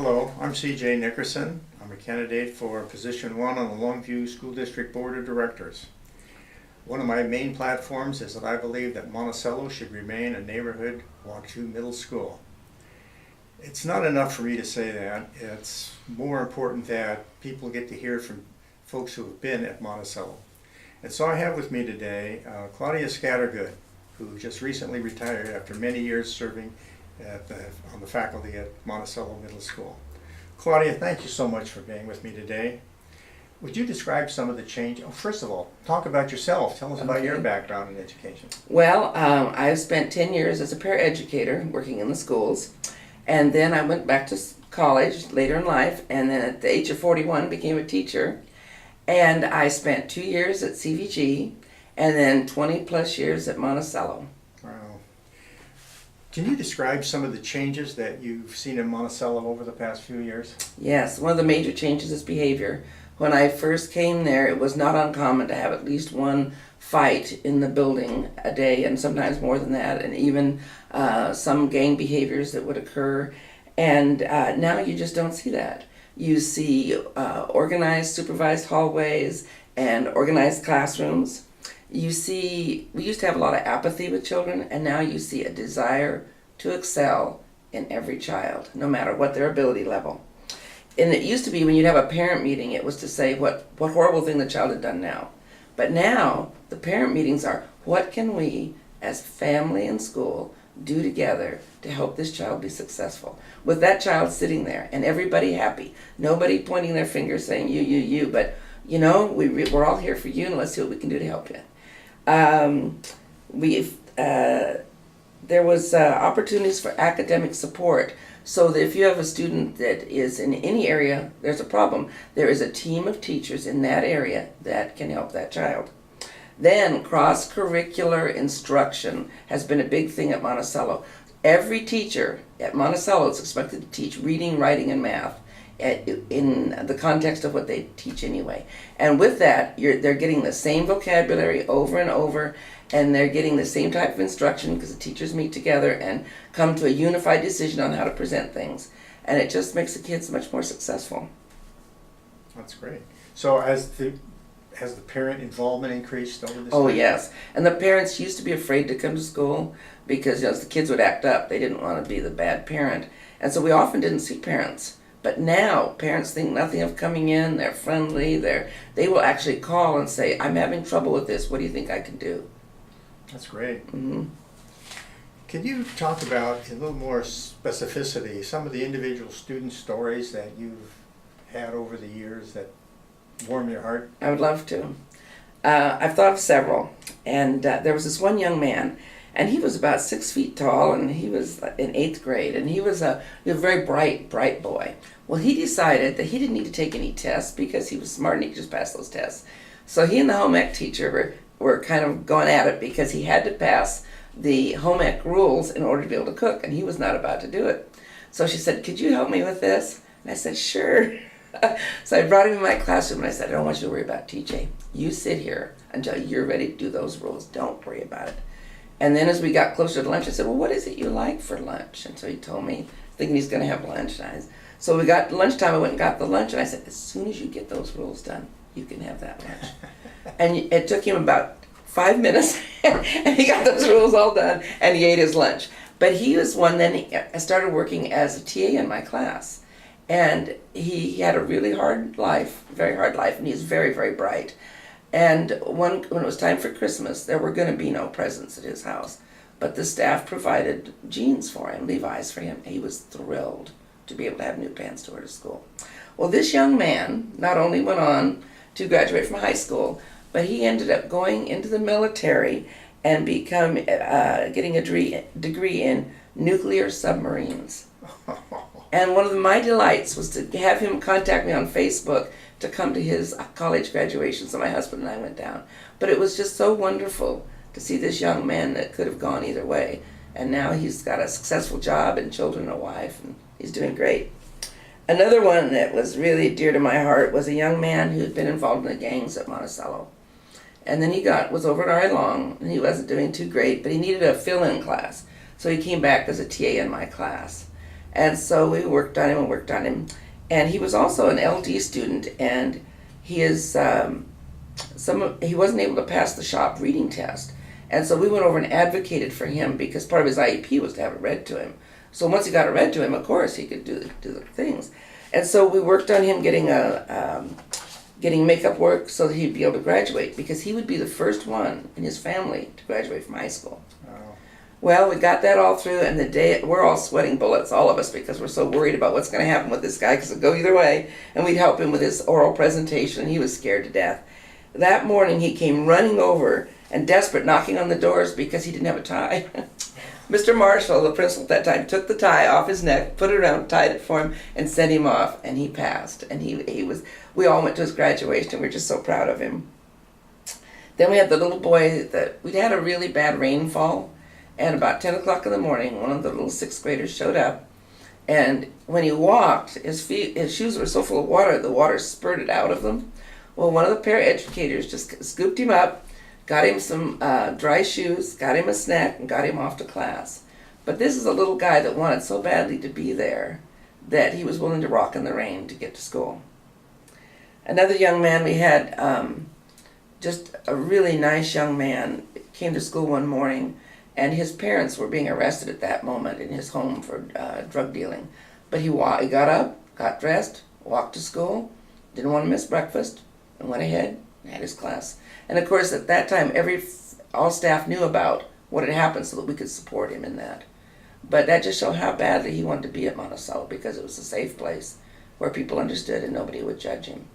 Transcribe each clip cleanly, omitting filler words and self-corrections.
Hello, I'm C.J. Nickerson. I'm a candidate for position 1 on the Longview School District Board of Directors. One of my main platforms is that I believe that Monticello should remain a neighborhood walk-to middle school. It's not enough for me to say that. It's more important that people get to hear from folks who have been at Monticello. And so I have with me today Claudia Scattergood, who just recently retired after many years serving on the faculty at Monticello Middle School. Claudia, thank you so much for being with me today. Would you describe some of the change? Oh, first of all, talk about yourself. Tell us about your background in education. Well, I've spent 10 years as a paraeducator working in the schools, and then I went back to college later in life, and then at the age of 41 became a teacher, and I spent 2 years at CVG, and then 20 plus years at Monticello. Wow. Can you describe some of the changes that you've seen in Monticello over the past few years? Yes, one of the major changes is behavior. When I first came there, it was not uncommon to have at least one fight in the building a day, and sometimes more than that, and even some gang behaviors that would occur. And now you just don't see that. You see organized, supervised hallways and organized classrooms. You see, we used to have a lot of apathy with children, and now you see a desire to excel in every child, no matter what their ability level. And it used to be when you'd have a parent meeting, it was to say what horrible thing the child had done now. But now, the parent meetings are, what can we, as family and school, do together to help this child be successful? With that child sitting there, and everybody happy. Nobody pointing their finger saying, you, but, you know, we're all here for you, and let's see what we can do to help you. There was opportunities for academic support, so that if you have a student that is in any area, there's a problem, there is a team of teachers in that area that can help that child. Then cross-curricular instruction has been a big thing at Monticello. Every teacher at Monticello is expected to teach reading, writing, and math in the context of what they teach anyway. And with that, they're getting the same vocabulary over and over, and they're getting the same type of instruction because the teachers meet together and come to a unified decision on how to present things. And it just makes the kids much more successful. That's great. So has the parent involvement increased over this time? Oh, yes. And the parents used to be afraid to come to school because, you know, the kids would act up. They didn't want to be the bad parent. And so we often didn't see parents. But now parents think nothing of coming in. They're friendly. They will actually call and say, I'm having trouble with this. What do you think I can do? That's great. Mm-hmm. Can you talk about, in a little more specificity, some of the individual student stories that you've had over the years that warm your heart? I would love to. I've thought of several. And there was this one young man, and he was about 6 feet tall, and he was in 8th grade, and he was a very bright boy. Well, he decided that he didn't need to take any tests because he was smart and he could just pass those tests. So he and the home ec teacher were kind of going at it because he had to pass the home ec rules in order to be able to cook, and he was not about to do it. So she said, could you help me with this? And I said, sure. So I brought him in my classroom, and I said, I don't want you to worry about TJ. You sit here until you're ready to do those rules. Don't worry about it. And then as we got closer to lunch, I said, well, what is it you like for lunch? And so he told me, thinking he's going to have lunch. So we got lunchtime, I went and got the lunch, and I said, as soon as you get those rules done, you can have that lunch. And it took him about 5 minutes, and he got those rules all done, and he ate his lunch. But he was one, then I started working as a TA in my class. And he had a really hard life, very hard life, and he was very, very bright. And when it was time for Christmas, there were going to be no presents at his house. But the staff provided jeans for him, Levi's for him. He was thrilled to be able to have new pants to wear to school. Well, this young man not only went on to graduate from high school, but he ended up going into the military and getting a degree in nuclear submarines. And one of my delights was to have him contact me on Facebook to come to his college graduation, so my husband and I went down. But it was just so wonderful to see this young man that could have gone either way. And now he's got a successful job and children and a wife, and he's doing great. Another one that was really dear to my heart was a young man who had been involved in the gangs at Monticello. And then he was over at Long, and he wasn't doing too great, but he needed a fill-in class. So he came back as a TA in my class. And so we worked on him and worked on him. And he was also an LD student, and he is he wasn't able to pass the shop reading test. And so we went over and advocated for him because part of his IEP was to have it read to him. So once he got it read to him, of course, he could do the things. And so we worked on him getting getting makeup work so that he'd be able to graduate, because he would be the first one in his family to graduate from high school. Wow. Well, we got that all through, and the day, we're all sweating bullets, all of us, because we're so worried about what's going to happen with this guy, because it'll go either way. And we'd help him with his oral presentation, and he was scared to death. That morning, he came running over and desperate, knocking on the doors because he didn't have a tie. Mr. Marshall, the principal at that time, took the tie off his neck, put it around, tied it for him, and sent him off, and he passed. And we all went to his graduation, and we were just so proud of him. Then we had the little boy that, we'd had a really bad rainfall, and about 10 o'clock in the morning, one of the little sixth graders showed up, and when he walked, his shoes were so full of water, the water spurted out of them. Well, one of the paraeducators just scooped him up, got him some dry shoes, got him a snack, and got him off to class. But this is a little guy that wanted so badly to be there that he was willing to rock in the rain to get to school. Another young man we had, just a really nice young man, came to school one morning, and his parents were being arrested at that moment in his home for drug dealing. But he got up, got dressed, walked to school, didn't want to miss breakfast, and went ahead and had his class. And of course, at that time, all staff knew about what had happened so that we could support him in that. But that just showed how badly he wanted to be at Monticello, because it was a safe place where people understood and nobody would judge him.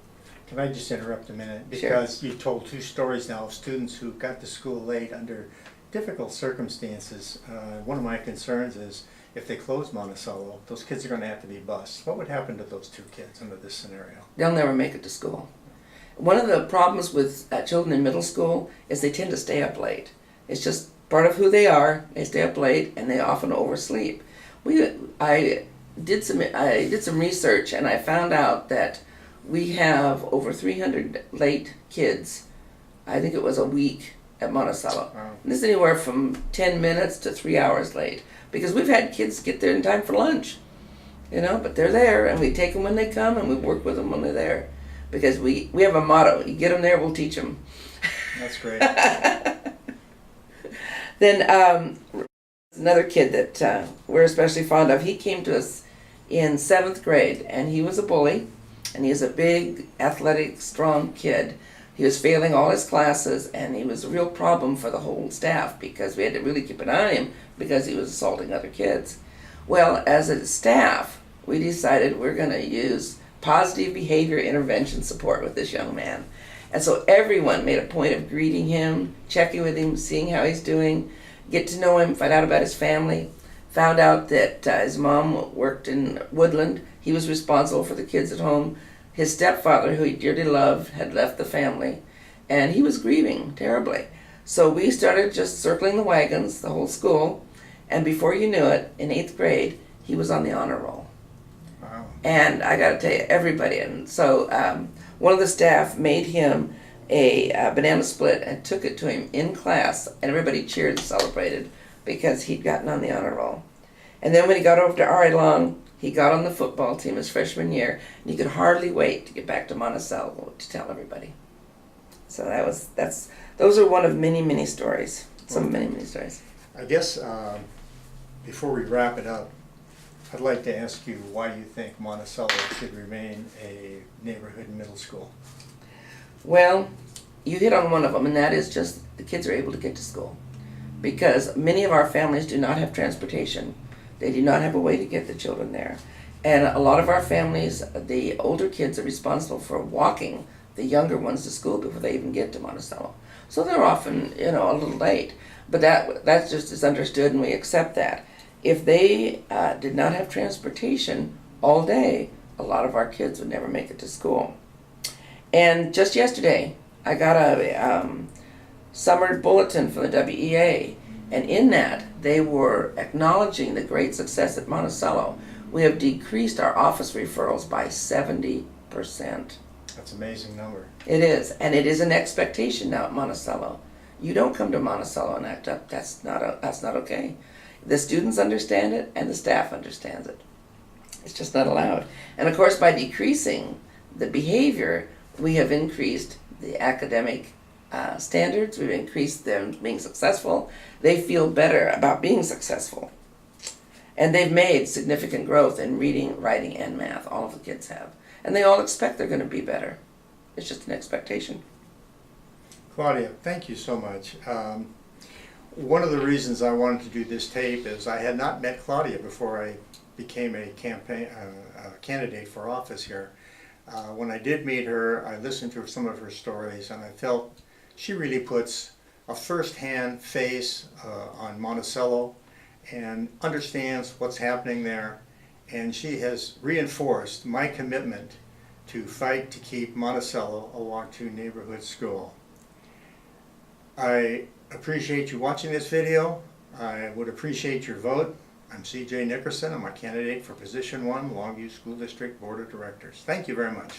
Can I just interrupt a minute? Sure. Because you told two stories now of students who got to school late under difficult circumstances. One of my concerns is if they close Monticello, those kids are going to have to be bused. What would happen to those two kids under this scenario? They'll never make it to school. One of the problems with children in middle school is they tend to stay up late. It's just part of who they are. They stay up late and they often oversleep. I did some research, and I found out that we have over 300 late kids. I think it was a week at Monticello. Wow. And this is anywhere from 10 minutes to 3 hours late, because we've had kids get there in time for lunch, but they're there, and we take them when they come, and we work with them when they're there. Because we have a motto: you get them there, we'll teach them. That's great. Then another kid that we're especially fond of, he came to us in 7th grade, and he was a bully, and he was a big, athletic, strong kid. He was failing all his classes, and he was a real problem for the whole staff because we had to really keep an eye on him because he was assaulting other kids. Well, as a staff, we decided we're going to use positive behavior intervention support with this young man. And so everyone made a point of greeting him, checking with him, seeing how he's doing, get to know him, find out about his family. Found out that his mom worked in Woodland. He was responsible for the kids at home. His stepfather, who he dearly loved, had left the family, and he was grieving terribly. So we started just circling the wagons, the whole school, and before you knew it, in 8th grade, he was on the honor roll. Wow. And I got to tell you, everybody. And so one of the staff made him a banana split and took it to him in class, and everybody cheered and celebrated because he'd gotten on the honor roll. And then when he got over to R.A. Long, he got on the football team his freshman year, and he could hardly wait to get back to Monticello to tell everybody. So those are one of many, many stories. Many stories. I guess before we wrap it up, I'd like to ask you why you think Monticello should remain a neighborhood middle school. Well, you hit on one of them, and that is just the kids are able to get to school. Because many of our families do not have transportation. They do not have a way to get the children there. And a lot of our families, the older kids are responsible for walking the younger ones to school before they even get to Monticello. So they're often, a little late. But that's just as understood, and we accept that. If they did not have transportation all day, a lot of our kids would never make it to school. And just yesterday, I got a summer bulletin from the WEA, and in that, they were acknowledging the great success at Monticello. We have decreased our office referrals by 70%. That's an amazing number. It is, and it is an expectation now at Monticello. You don't come to Monticello and act up. That's not okay. The students understand it, and the staff understands it. It's just not allowed. And of course, by decreasing the behavior, we have increased the academic standards, we've increased them being successful. They feel better about being successful. And they've made significant growth in reading, writing, and math. All of the kids have. And they all expect they're going to be better. It's just an expectation. Claudia, thank you so much. One of the reasons I wanted to do this tape is I had not met Claudia before I became a candidate for office here. When I did meet her, I listened to some of her stories, and I felt she really puts a first-hand face on Monticello and understands what's happening there, and she has reinforced my commitment to fight to keep Monticello a Walk To neighborhood school. I appreciate you watching this video. I would appreciate your vote. I'm C.J. Nickerson. I'm a candidate for Position 1, Longview School District Board of Directors. Thank you very much.